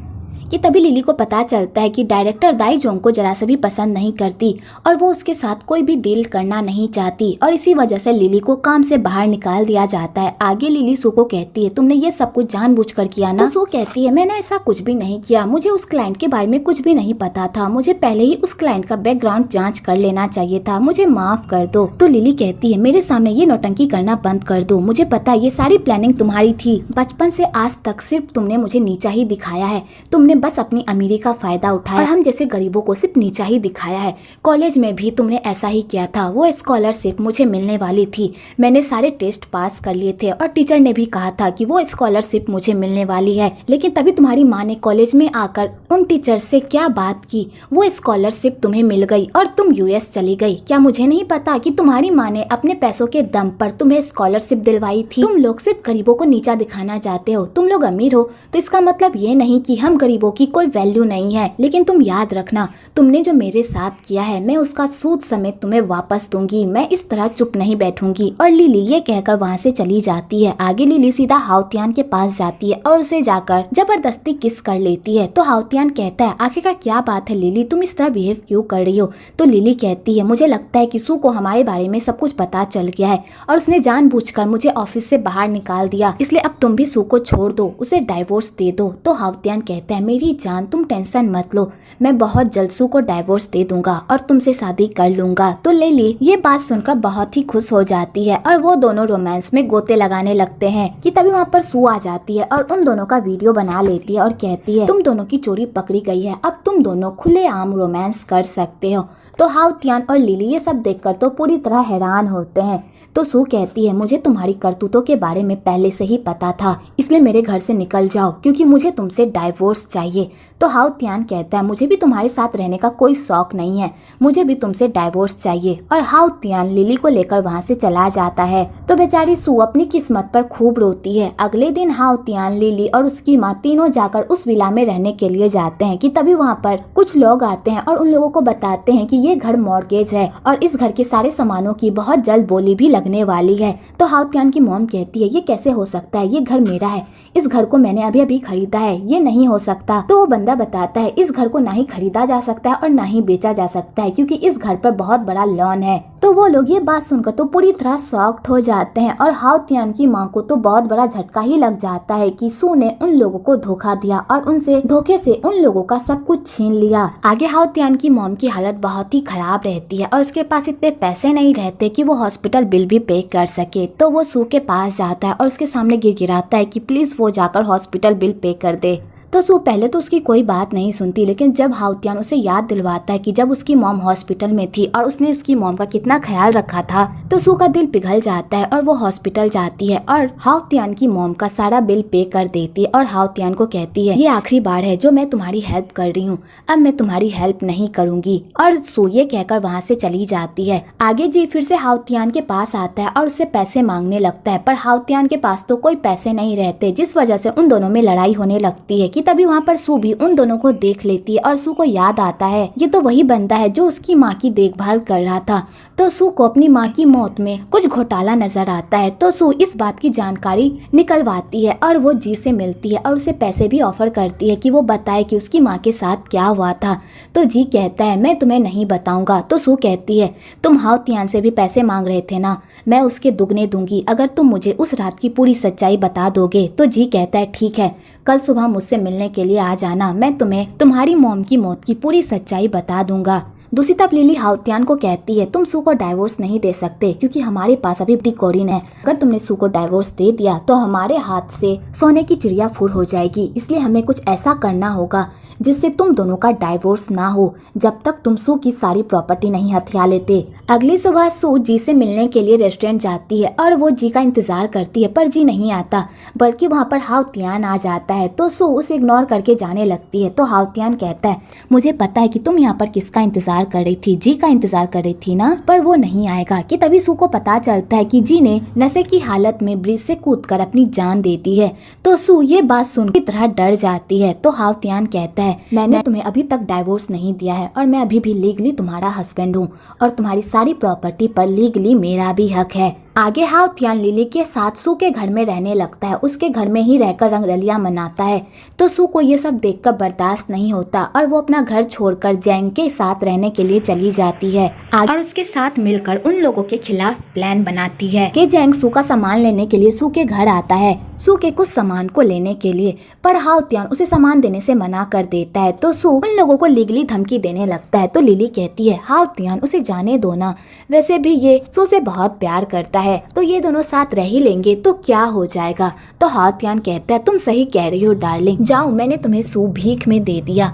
कि तभी लिली को पता चलता है कि डायरेक्टर दाई जोंग को जरा से भी पसंद नहीं करती और वो उसके साथ कोई भी डील करना नहीं चाहती और इसी वजह से लिली को काम से बाहर निकाल दिया जाता है। आगे लिली सू को कहती है तुमने ये सब कुछ जानबूझकर किया ना। तो सू कहती है मैंने ऐसा कुछ भी नहीं किया, मुझे उस क्लाइंट के बारे में कुछ भी नहीं पता था, मुझे पहले ही उस क्लाइंट का बैकग्राउंड जाँच कर लेना चाहिए था, मुझे माफ कर दो। तो लिली कहती है मेरे सामने ये नौटंकी करना बंद कर दो, मुझे पता है ये सारी प्लानिंग तुम्हारी थी, बचपन से आज तक सिर्फ तुमने मुझे नीचा ही दिखाया है, तुमने बस अपनी अमीरी का फायदा उठाया और हम जैसे गरीबों को सिर्फ नीचा ही दिखाया है। कॉलेज में भी तुमने ऐसा ही किया था, वो स्कॉलरशिप मुझे मिलने वाली थी, मैंने सारे टेस्ट पास कर लिए थे और टीचर ने भी कहा था कि वो स्कॉलरशिप मुझे मिलने वाली है, लेकिन तभी तुम्हारी माँ ने कॉलेज में आकर उन टीचर से क्या बात की, वो स्कॉलरशिप तुम्हें मिल गई और तुम यूएस चली गई। क्या मुझे नहीं पता कि तुम्हारी माँ ने अपने पैसों के दम पर तुम्हें स्कॉलरशिप दिलवाई थी। तुम लोग सिर्फ गरीबों को नीचा दिखाना चाहते हो, तुम लोग अमीर हो तो इसका मतलब ये नहीं कि हम गरीबों की कोई वैल्यू नहीं है, लेकिन तुम याद रखना तुमने जो मेरे साथ किया है मैं उसका सूद समेत तुम्हें वापस दूंगी, मैं इस तरह चुप नहीं बैठूंगी। और लिली ये कहकर वहाँ से चली जाती है। आगे लिली सीधा हाउतियान के पास जाती है और उसे जाकर जबरदस्ती किस कर लेती है। तो हाउतियान कहता है आखिरकार क्या बात है लिली, तुम इस तरह बिहेव क्यों कर रही हो। तो लिली कहती है मुझे लगता है कि सू को हमारे बारे में सब कुछ पता चल गया है और उसने जानबूझकर मुझे ऑफिस से बाहर निकाल दिया, इसलिए अब तुम भी सू को छोड़ दो, उसे डाइवोर्स दे दो। तो हाउतियान कहता है मेरी जान तुम टेंशन मत लो, मैं बहुत जल्द सू को डाइवोर्स दे दूंगा और तुमसे शादी कर लूंगा। तो लिली ये बात सुनकर बहुत ही खुश हो जाती है और वो दोनों रोमांस में गोते लगाने लगते हैं कि तभी वहाँ पर सू आ जाती है और उन दोनों का वीडियो बना लेती है और कहती है तुम दोनों की चोरी पकड़ी गई है, अब तुम दोनों खुलेआम रोमांस कर सकते हो। तो हाउतियान और लिली ये सब देखकर तो पूरी तरह हैरान होते हैं। तो सू कहती है मुझे तुम्हारी करतूतों के बारे में पहले से ही पता था, इसलिए मेरे घर से निकल जाओ क्योंकि मुझे तुमसे डाइवोर्स चाहिए। तो हाउतियान कहता है मुझे भी तुम्हारे साथ रहने का कोई शौक नहीं है, मुझे भी तुमसे डाइवोर्स चाहिए। और हाउतियान लिली को लेकर वहाँ से चला जाता है। तो बेचारी सू अपनी किस्मत पर खूब रोती है। अगले दिन हाउतियान, लिली और उसकी माँ तीनों जाकर उस विला में रहने के लिए जाते हैं कि तभी वहाँ पर कुछ लोग आते हैं और उन लोगों को बताते हैं कि ये घर मॉर्गेज है और इस घर के सारे सामानों की बहुत जल्द बोली भी लगने वाली है। तो हाउतियान की मॉम कहती है ये कैसे हो सकता है, ये घर मेरा है, इस घर को मैंने अभी अभी खरीदा है, ये नहीं हो सकता। तो वो बंदा बताता है इस घर को ना ही खरीदा जा सकता है और ना ही बेचा जा सकता है क्योंकि इस घर पर बहुत बड़ा लॉन है। तो वो लोग ये बात सुनकर तो पूरी तरह शॉक्ड हो जाते हैं और हाउतियान की माँ को तो बहुत बड़ा झटका ही लग जाता है कि सू ने उन लोगों को धोखा दिया और उनसे धोखे से उन लोगों का सब कुछ छीन लिया। आगे हाउतियान की मॉम की हालत बहुत ही खराब रहती है और उसके पास इतने पैसे नहीं रहते कि वो हॉस्पिटल बिल भी पे कर सके। तो वो सू के पास जाता है और उसके सामने गिड़गिड़ाता है कि प्लीज वो जाकर हॉस्पिटल बिल पे कर दे। तो सू पहले तो उसकी कोई बात नहीं सुनती, लेकिन जब हाउतियान उसे याद दिलवाता है कि जब उसकी मॉम हॉस्पिटल में थी और उसने उसकी मॉम का कितना ख्याल रखा था, तो सू का दिल पिघल जाता है और वो हॉस्पिटल जाती है और हाउतियान की मॉम का सारा बिल पे कर देती है और हाउतियान को कहती है ये आखिरी बार है जो मैं तुम्हारी हेल्प कर रही हूँ, अब मैं तुम्हारी हेल्प नहीं करूंगी। और सू ये कहकर वहाँ से चली जाती है। आगे जी फिर से हाउतियान के पास आता है और उससे पैसे मांगने लगता है, पर हाउतियान के पास तो कोई पैसे नहीं रहते, जिस वजह से उन दोनों में लड़ाई होने लगती है कि तभी वहाँ पर सू भी उन दोनों को देख लेती है और सू को याद आता है ये तो वही बंदा है जो उसकी माँ की देखभाल कर रहा था। तो सू को अपनी माँ की मौत में कुछ घोटाला नजर आता है। तो सू इस बात की जानकारी निकलवाती है और वो जी से मिलती है और उसे पैसे भी ऑफर करती है कि वो बताए कि उसकी माँ के साथ क्या हुआ था। तो जी कहता है मैं तुम्हें नहीं बताऊंगा। तो सू कहती है तुम हाउतियान से भी पैसे मांग रहे थे ना, मैं उसके दुगने दूंगी अगर तुम मुझे उस रात की पूरी सच्चाई बता दोगे। तो जी कहता है ठीक है, कल सुबह मुझसे मिलने के लिए आ जाना, मैं तुम्हें तुम्हारी मॉम की मौत की पूरी सच्चाई बता दूंगा। दूसरी तरफ लिली हाउतियान को कहती है तुम सू को डाइवोर्स नहीं दे सकते क्योंकि हमारे पास अभी डिकोरिन है, अगर तुमने सू को डाइवोर्स दे दिया तो हमारे हाथ से सोने की चिड़िया फुर हो जाएगी, इसलिए हमें कुछ ऐसा करना होगा जिससे तुम दोनों का डाइवोर्स ना हो जब तक तुम सू की सारी प्रॉपर्टी नहीं हथिया लेते। अगली सुबह सू जी से मिलने के लिए रेस्टोरेंट जाती है और वो जी का इंतजार करती है, पर जी नहीं आता बल्कि वहाँ पर हाउतियान आ जाता है। तो सू उसे इग्नोर करके जाने लगती है। तो हाउतियान कहता है मुझे पता है कि तुम यहाँ पर किसका इंतजार कर रही थी, जी का इंतजार कर रही थी ना, पर वो नहीं आएगा। कि तभी सू को पता चलता है कि जी ने नशे की हालत में ब्रिज से कूदकर अपनी जान दे दी है। तो सू ये बात सुन की तरह डर जाती है। तो हाउतियान कहता है मैंने तुम्हें अभी तक डाइवोर्स नहीं दिया है और मैं अभी भी लीगली तुम्हारा हस्बैंड हूँ और तुम्हारी सारी प्रॉपर्टी पर लीगली मेरा भी हक है। आगे हाउतियान लिली के साथ सू के घर में रहने लगता है, उसके घर में ही रहकर रंगरलियां मनाता है। तो सू को ये सब देखकर बर्दाश्त नहीं होता और वो अपना घर छोड़कर जैंग के साथ रहने के लिए चली जाती है और उसके साथ मिलकर उन लोगों के खिलाफ प्लान बनाती है कि जैंग सू का सामान लेने के लिए सू के घर आता है, सू के कुछ सामान को लेने के लिए, पर हाउतियान उसे सामान देने से मना कर देता है। तो सू उन लोगों को लीगली धमकी देने लगता है। तो लिली कहती है हाउतियान उसे जाने दो ना, वैसे भी ये सू से बहुत प्यार करता है, तो ये दोनों साथ रह ही लेंगे तो क्या हो जाएगा। तो हाउतियान कहता है तुम सही कह रही हो डार्लिंग, जाओ मैंने तुम्हें सू भीख में दे दिया,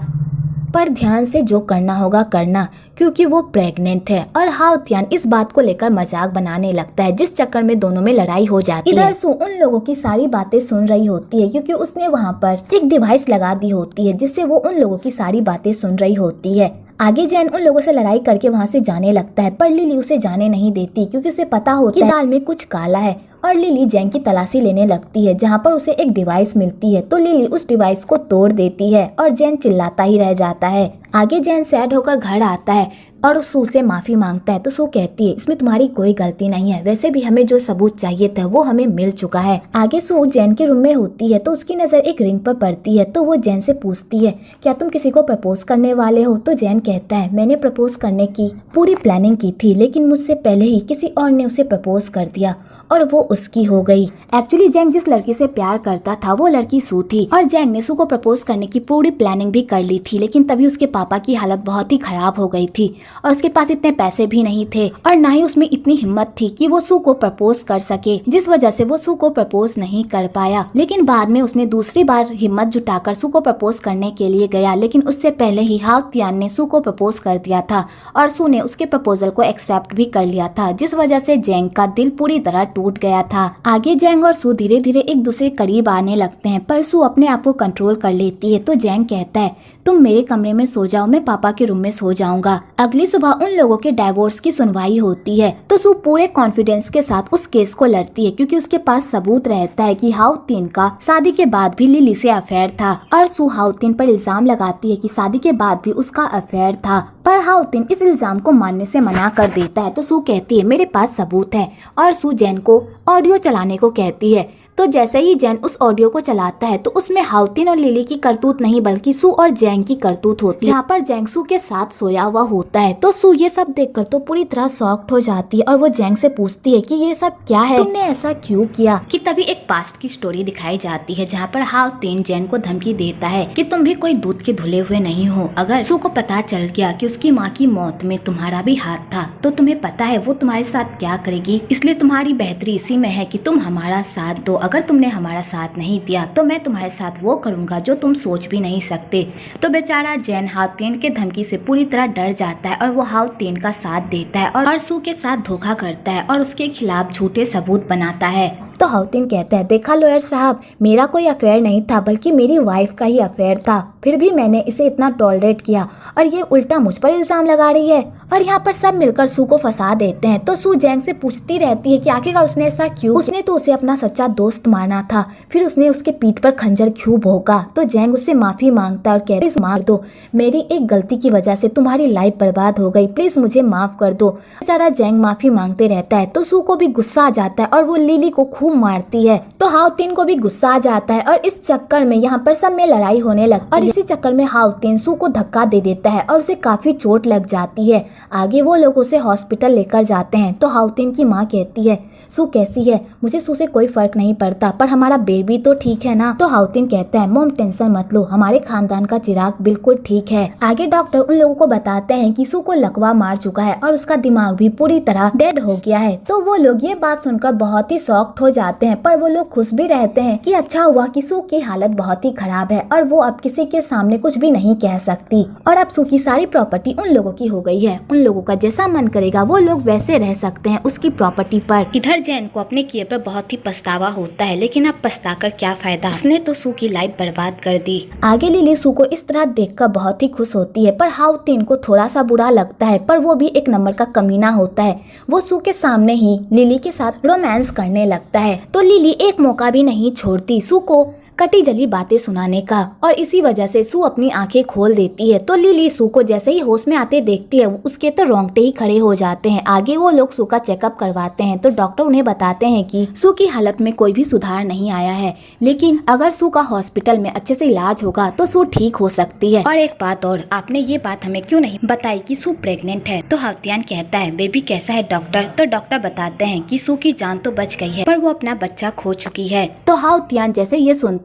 पर ध्यान से जो करना होगा करना क्योंकि वो प्रेग्नेंट है। और हाउतियान इस बात को लेकर मजाक बनाने लगता है, जिस चक्कर में दोनों में लड़ाई हो जाती है। इधर सू उन लोगों की सारी बातें सुन रही होती है क्योंकि उसने वहाँ पर एक डिवाइस लगा दी होती है जिससे वो उन लोगों की सारी बातें सुन रही होती है। आगे जैन उन लोगों से लड़ाई करके वहाँ से जाने लगता है, पर लिली उसे जाने नहीं देती क्योंकि उसे पता होता है दाल में कुछ काला है। और लिली जैन की तलाशी लेने लगती है जहाँ पर उसे एक डिवाइस मिलती है। तो लिली उस डिवाइस को तोड़ देती है और जैन चिल्लाता ही रह जाता है। आगे जैन सैड होकर घर आता है और सू से माफी मांगता है। तो सू कहती है इसमें तुम्हारी कोई गलती नहीं है, वैसे भी हमें जो सबूत चाहिए था वो हमें मिल चुका है। आगे सू जैन के रूम में होती है तो उसकी नजर एक रिंग पर पड़ती है। तो वो जैन से पूछती है क्या तुम किसी को प्रपोज करने वाले हो। तो जैन कहता है मैंने प्रपोज करने की पूरी प्लानिंग की थी, लेकिन मुझसे पहले ही किसी और ने उसे प्रपोज कर दिया और वो उसकी हो गई। एक्चुअली जैंग जिस लड़की से प्यार करता था वो लड़की सू थी और जैंग ने सू को प्रपोज करने की पूरी प्लानिंग भी कर ली थी, लेकिन तभी उसके पापा की हालत बहुत ही खराब हो गई थी और उसके पास इतने पैसे भी नहीं थे और ना ही उसमें इतनी हिम्मत थी कि वो सू को प्रपोज कर सके, जिस वजह से वो सू को प्रपोज नहीं कर पाया। लेकिन बाद में उसने दूसरी बार हिम्मत जुटाकर सू को प्रपोज करने के लिए गया, लेकिन उससे पहले ही हाउतियान ने सू को प्रपोज कर दिया था और सू ने उसके प्रपोजल को एक्सेप्ट भी कर लिया था, जिस वजह से जैंग का दिल पूरी तरह टूट गया था। आगे जैंग और सू धीरे धीरे एक दूसरे करीब आने लगते हैं, पर सू अपने आप को कंट्रोल कर लेती है। तो जैंग कहता है तुम मेरे कमरे में सो जाओ, मैं पापा के रूम में सो जाऊंगा। अगले अगली सुबह उन लोगों के डाइवोर्स की सुनवाई होती है तो सू पूरे कॉन्फिडेंस के साथ उस केस को लड़ती है क्योंकि उसके पास सबूत रहता है कि हाउ तीन का शादी के बाद भी लिली से अफेयर था। और सू हाउ तीन पर इल्जाम लगाती है कि शादी के बाद भी उसका अफेयर था, पर हाउ तीन इस इल्जाम को मानने से मना कर देता है। तो सू कहती है मेरे पास सबूत है, और सू जैन को ऑडियो चलाने को कहती है। तो जैसे ही जैन उस ऑडियो को चलाता है तो उसमें हाउतिन और लिली की करतूत नहीं बल्कि सू और जैंग की करतूत होती है, जहाँ पर जैंग सू के साथ सोया हुआ होता है। तो सू ये सब देखकर तो पूरी तरह शॉक्ड हो जाती है और वो जैंग से पूछती है कि ये सब क्या है, तुमने ऐसा क्यों किया। कि तभी एक पास्ट की स्टोरी दिखाई जाती है जहाँ पर हाउतिन जैन को धमकी देता है कि तुम भी कोई दूध के धुले हुए नहीं हो। अगर सू को पता चल गया कि उसकी माँ की मौत में तुम्हारा भी हाथ था तो तुम्हें पता है वो तुम्हारे साथ क्या करेगी, इसलिए तुम्हारी बेहतरी इसी में है कि तुम हमारा साथ दो। अगर तुमने हमारा साथ नहीं दिया तो मैं तुम्हारे साथ वो करूंगा जो तुम सोच भी नहीं सकते। तो बेचारा जैन हाउतिन के धमकी से पूरी तरह डर जाता है और वो हाउतिन का साथ देता है और सू के साथ धोखा करता है और उसके खिलाफ झूठे सबूत बनाता है। तो हाउतिन कहता है देखा लॉयर साहब, मेरा कोई अफेयर नहीं था बल्कि मेरी वाइफ का ही अफेयर था, फिर भी मैंने इसे इतना टॉलरेट किया और ये उल्टा मुझ पर इल्जाम लगा रही है। और यहाँ पर सब मिलकर सू को फंसा देते हैं। तो सू जैंग से पूछती रहती है कि आखिरकार उसने ऐसा क्यों, उसने तो उसे अपना सच्चा दोस्त माना था, फिर उसने उसके पीठ पर खंजर क्यों भोंका। तो जैंग उससे माफी मांगता है और कहता है प्लीज मार दो, मेरी एक गलती की वजह से तुम्हारी लाइफ बर्बाद हो गई, प्लीज मुझे माफ कर दो। बेचारा जैंग माफी मांगते रहता है। तो सू को भी गुस्सा आ जाता है और वो लिली को खूब मारती है। तो हाउतिन को भी गुस्सा आ जाता है और इस चक्कर में यहाँ पर सब में लड़ाई होने लगती है और इसी चक्कर में हाउतिन सू को धक्का दे देता है और उसे काफी चोट लग जाती है। आगे वो लोग उसे हॉस्पिटल लेकर जाते हैं। तो हाउतिन की माँ कहती है सू कैसी है, मुझे सू से कोई फर्क नहीं पड़ता, पर हमारा बेबी तो ठीक है ना। तो हाउतिन कहता है मॉम टेंशन मत लो, हमारे खानदान का चिराग बिल्कुल ठीक है। आगे डॉक्टर उन लोगों को बताते हैं कि सू को लकवा मार चुका है और उसका दिमाग भी पूरी तरह डेड हो गया है। तो वो लोग ये बात सुनकर बहुत ही शॉक्ड हो जाते हैं, पर वो लोग खुश भी रहते हैं कि अच्छा हुआ कि सू की हालत बहुत ही खराब है और वो अब किसी के सामने कुछ भी नहीं कह सकती। और अब सू की सारी प्रॉपर्टी उन लोगों की हो गई है, उन लोगों का जैसा मन करेगा वो लोग वैसे रह सकते हैं उसकी प्रॉपर्टी पर। इधर जैन को अपने किए पर बहुत ही पछतावा होता है, लेकिन अब पछताकर क्या फायदा, उसने तो सू की लाइफ बर्बाद कर दी। आगे लिली सू को इस तरह देखकर बहुत ही खुश होती है, पर हाउतिन को थोड़ा सा बुरा लगता है, पर वो भी एक नंबर का कमीना होता है। वो सू के सामने ही लिली के साथ रोमांस करने लगता है। तो लिली एक मौका भी नहीं छोड़ती सू को कटी जली बातें सुनाने का, और इसी वजह से सू अपनी आंखें खोल देती है। तो लिली सू को जैसे ही होश में आते देखती है उसके तो रोंगटे ही खड़े हो जाते हैं। आगे वो लोग सू का चेकअप करवाते हैं तो डॉक्टर उन्हें बताते हैं कि सू की हालत में कोई भी सुधार नहीं आया है, लेकिन अगर सू का हॉस्पिटल में अच्छे से इलाज होगा तो सू ठीक हो सकती है। और एक बात और, आपने ये बात हमें क्यों नहीं बताई कि सू प्रेग्नेंट है। तो हाउतियान कहता है बेबी कैसा है डॉक्टर। तो डॉक्टर बताते हैं कि सू की जान तो बच गई है पर वो अपना बच्चा खो चुकी है। तो हाउतियान जैसे ये सुनता है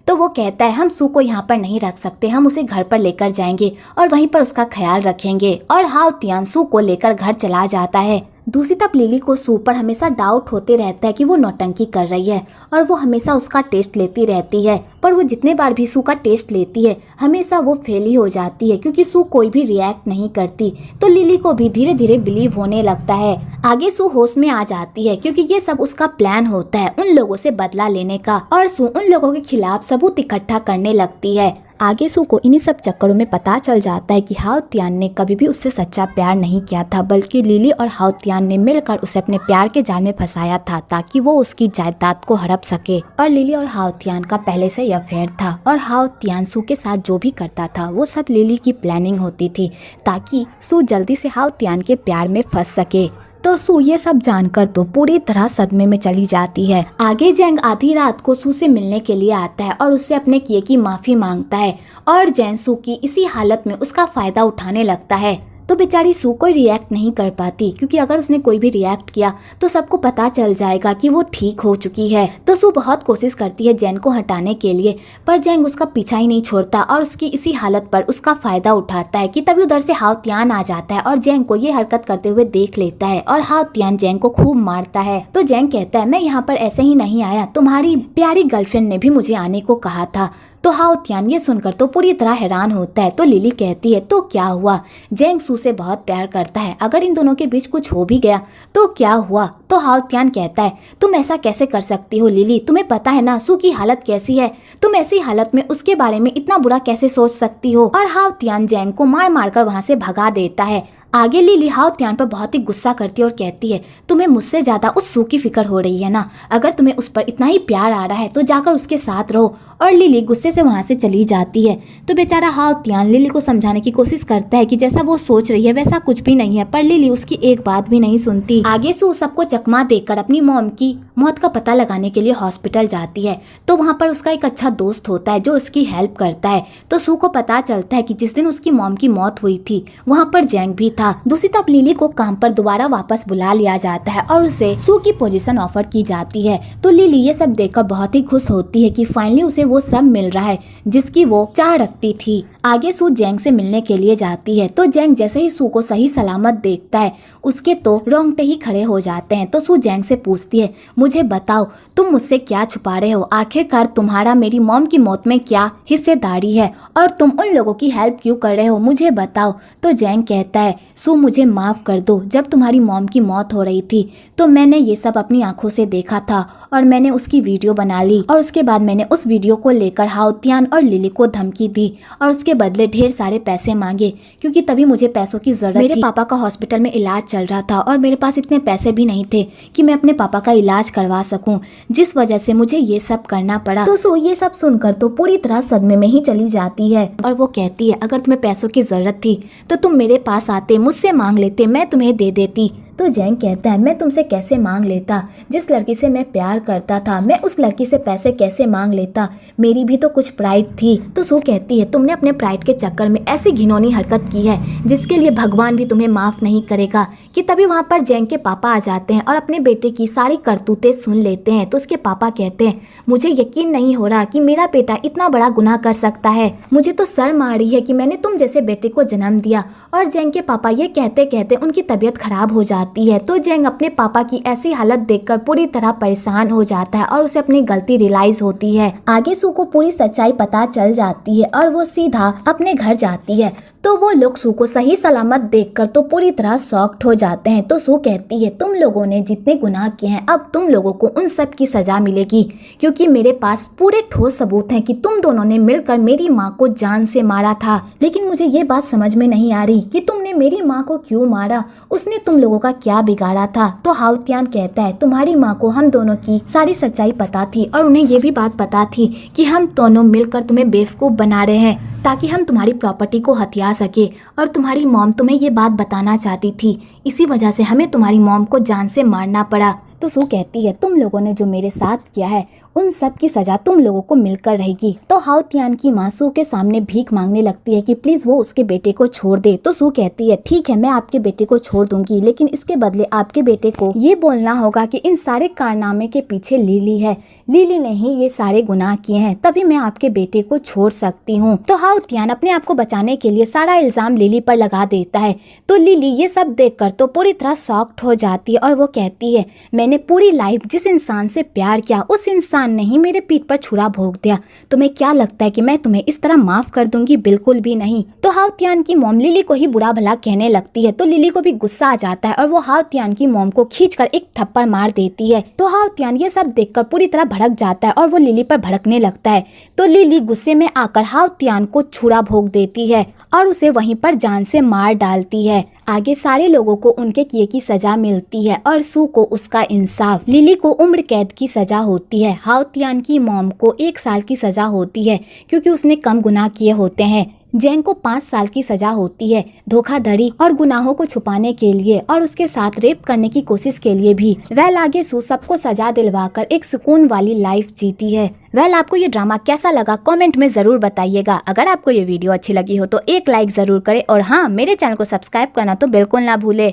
तो वो कहता है हम सू को यहाँ पर नहीं रख सकते, हम उसे घर पर लेकर जाएंगे और वहीं पर उसका ख्याल रखेंगे। और हाउतियान सू को लेकर घर चला जाता है। दूसरी तरफ लिली को सू पर हमेशा डाउट होते रहता है कि वो नौटंकी कर रही है और वो हमेशा उसका टेस्ट लेती रहती है, पर वो जितने बार भी सू का टेस्ट लेती है हमेशा वो फेल ही हो जाती है क्योंकि सू कोई भी रिएक्ट नहीं करती। तो लिली को भी धीरे धीरे बिलीव होने लगता है। आगे सू होश में आ जाती है क्योंकि ये सब उसका प्लान होता है उन लोगों से बदला लेने का, और सू उन लोगों के खिलाफ सबूत इकट्ठा करने लगती है। आगे सू को इन्हीं सब चक्करों में पता चल जाता है कि हाउतियान ने कभी भी उससे सच्चा प्यार नहीं किया था, बल्कि लिली और हाउतियान ने मिलकर उसे अपने प्यार के जाल में फंसाया था ताकि वो उसकी जायदाद को हड़प सके। और लिली और हाउतियान का पहले से ही अफेयर था और हाउतियान सू के साथ जो भी करता था वो सब लिली की प्लानिंग होती थी ताकि सू जल्दी से हाउतियान के प्यार में फंस सके। तो सू ये सब जानकर तो पूरी तरह सदमे में चली जाती है। आगे जैंग आधी रात को सू से मिलने के लिए आता है और उससे अपने किए की माफी मांगता है, और जैन सू की इसी हालत में उसका फायदा उठाने लगता है। तो बेचारी सू कोई रिएक्ट नहीं कर पाती क्योंकि अगर उसने कोई भी रिएक्ट किया तो सबको पता चल जाएगा कि वो ठीक हो चुकी है। तो सू बहुत कोशिश करती है जैन को हटाने के लिए, पर जैंग उसका पीछा ही नहीं छोड़ता और उसकी इसी हालत पर उसका फायदा उठाता है कि तभी उधर से हाउतियान आ जाता है और जैंग को ये हरकत करते हुए देख लेता है और हाउतियान जैंग को खूब मारता है। तो जैंग कहता है मैं यहाँ पर ऐसे ही नहीं आया, तुम्हारी प्यारी गर्लफ्रेंड ने भी मुझे आने को कहा था। तो हाउतियान ये सुनकर तो पूरी तरह हैरान होता है। तो लिली कहती है तो क्या हुआ, जैंग सू से बहुत प्यार करता है, अगर इन दोनों के बीच कुछ हो भी गया तो क्या हुआ। तो हाउतियान कहता है तुम ऐसा कैसे कर सकती हो लिली, तुम्हें पता है ना सू की हालत कैसी है, तुम ऐसी हालत में उसके बारे में इतना बुरा कैसे सोच सकती हो। और हाउतियान जैंग को मार मार कर वहाँ से भगा देता है। आगे लिली हाउ त्यान पर बहुत ही गुस्सा करती है और कहती है तुम्हें मुझसे ज्यादा उस सू की फिक्र हो रही है ना, अगर तुम्हें उस पर इतना ही प्यार आ रहा है तो जाकर उसके साथ रहो। और लिली गुस्से से वहाँ से चली जाती है। तो बेचारा हाउ त्यान लिली को समझाने की कोशिश करता है कि जैसा वो सोच रही है वैसा कुछ भी नहीं है, पर लिली उसकी एक बात भी नहीं सुनती। आगे सू सबको चकमा देकर अपनी मॉम की मौत का पता लगाने के लिए हॉस्पिटल जाती है। तो वहाँ पर उसका एक अच्छा दोस्त होता है जो उसकी हेल्प करता है। तो सू को पता चलता है कि जिस दिन उसकी मॉम की मौत हुई थी वहाँ पर जैंग भी था। दूसरी तरफ लिली को काम पर दोबारा वापस बुला लिया जाता है और उसे सू की पोजीशन ऑफर की जाती है। तो लिली ये सब देखकर बहुत ही खुश होती है कि फाइनली उसे वो सब मिल रहा है जिसकी वो चाह रखती थी। आगे सू जैंग से मिलने के लिए जाती है। तो जैंग जैसे ही सू को सही सलामत देखता है उसके तो रोंगटे ही खड़े हो जाते हैं। तो सू जैंग से पूछती है मुझे बताओ तुम मुझसे क्या छुपा रहे हो, आखिरकार तुम्हारा मेरी मॉम की मौत में क्या हिस्सेदारी है और तुम उन लोगों की हेल्प क्यों कर रहे हो, मुझे बताओ। तो जैंग कहता है सू मुझे माफ कर दो, जब तुम्हारी मॉम की मौत हो रही थी तो मैंने ये सब अपनी आंखों से देखा था और मैंने उसकी वीडियो बना ली और उसके बाद मैंने उस वीडियो को लेकर हाउ त्यान और लिली को धमकी दी और उसके बदले ढेर सारे पैसे मांगे क्योंकि तभी मुझे पैसों की जरूरत थी। मेरे पापा का हॉस्पिटल में इलाज चल रहा था और मेरे पास इतने पैसे भी नहीं थे कि मैं अपने पापा का इलाज करवा सकूं, जिस वजह से मुझे ये सब करना पड़ा। तो सो ये सब सुनकर तो पूरी तरह सदमे में ही चली जाती है और वो कहती है अगर तुम्हें पैसों की जरूरत थी तो तुम मेरे पास आते, मुझसे मांग लेते, मैं तुम्हें दे देती। तो जैंग कहता है मैं तुमसे कैसे मांग लेता, जिस लड़की से मैं प्यार करता था मैं उस लड़की से पैसे कैसे मांग लेता, मेरी भी तो कुछ प्राइड थी। तो सू कहती है तुमने अपने प्राइड के चक्कर में ऐसी घिनौनी हरकत की है जिसके लिए भगवान भी तुम्हें माफ नहीं करेगा। कि तभी वहाँ पर जैंग के पापा आ जाते हैं और अपने बेटे की सारी करतूतें सुन लेते हैं। तो उसके पापा कहते हैं मुझे यकीन नहीं हो रहा कि मेरा बेटा इतना बड़ा गुनाह कर सकता है, मुझे तो शर्म आ रही है कि मैंने तुम जैसे बेटे को जन्म दिया। और जैंग के पापा ये कहते कहते उनकी तबीयत खराब हो जाती है। तो जैंग अपने पापा की ऐसी हालत देखकर पूरी तरह परेशान हो जाता है और उसे अपनी गलती रियलाइज होती है। आगे सू को पूरी सच्चाई पता चल जाती है और वो सीधा अपने घर जाती है। तो वो लोग सू को सही सलामत देखकर तो पूरी तरह शॉक्ड हो जाते हैं। तो सू कहती है तुम लोगों ने जितने गुनाह किए हैं अब तुम लोगों को उन सब की सजा मिलेगी क्योंकि मेरे पास पूरे ठोस सबूत हैं कि तुम दोनों ने मिलकर मेरी माँ को जान से मारा था। लेकिन मुझे ये बात समझ में नहीं आ रही कि तुमने मेरी माँ को क्यों मारा, उसने तुम लोगों का क्या बिगाड़ा था। तो हाउ त्यान कहता है तुम्हारी माँ को हम दोनों की सारी सच्चाई पता थी और उन्हें ये भी बात पता थी कि हम दोनों मिलकर तुम्हें बेवकूफ बना रहे हैं ताकि हम तुम्हारी प्रॉपर्टी को हथिया सके और तुम्हारी मॉम तुम्हें ये बात बताना चाहती थी, इसी वजह से हमें तुम्हारी मॉम को जान से मारना पड़ा। तो सू कहती है तुम लोगों ने जो मेरे साथ किया है उन सब की सजा तुम लोगों को मिलकर रहेगी। तो हाउ त्यान की माँ सू के सामने भीख मांगने लगती है कि प्लीज वो उसके बेटे को छोड़ दे। तो सू कहती है ठीक है मैं आपके बेटे को छोड़ दूंगी, लेकिन इसके बदले आपके बेटे को ये बोलना होगा कि इन सारे कारनामे के पीछे लिली है, लिली ने ही ये सारे गुनाह किए हैं, तभी मैं आपके बेटे को छोड़ सकती हूँ। तो हाउ त्यान अपने आप को बचाने के लिए सारा इल्जाम लिली पर लगा देता है। तो लिली ये सब देखकर तो पूरी तरह शॉक्ड हो जाती है और वो कहती है मैंने पूरी लाइफ जिस इंसान से प्यार किया उस इंसान ने ही मेरे पीठ पर छुरा भोंक दिया, तुम्हें क्या लगता है कि मैं तुम्हें इस तरह माफ कर दूंगी, बिल्कुल भी नहीं। तो हाउ त्यान की मॉम लिली को ही बुरा भला कहने लगती है। तो लिली को भी गुस्सा आ जाता है और वो हाउ त्यान की मॉम को खींचकर एक थप्पड़ मार देती है। तो हाउ त्यान ये सब देखकर पूरी तरह भड़क जाता है और वो लिली पर भड़कने लगता है। तो लिली गुस्से में आकर हाउ त्यान को छुरा भोंक देती है और उसे वहीं पर जान से मार डालती है। आगे सारे लोगों को उनके किए की सजा मिलती है और सू को उसका इंसाफ। लिली को उम्र कैद की सजा होती है, हाउ त्यान की मॉम को 1 साल की सजा होती है क्योंकि उसने कम गुनाह किए होते हैं। जैंग को 5 साल की सजा होती है धोखाधड़ी और गुनाहों को छुपाने के लिए और उसके साथ रेप करने की कोशिश के लिए भी। वेल आगे सू सबको सजा दिलवाकर एक सुकून वाली लाइफ जीती है। वेल आपको ये ड्रामा कैसा लगा कमेंट में जरूर बताइएगा। अगर आपको ये वीडियो अच्छी लगी हो तो एक लाइक जरूर करें और हाँ मेरे चैनल को सब्सक्राइब करना तो बिल्कुल ना भूले।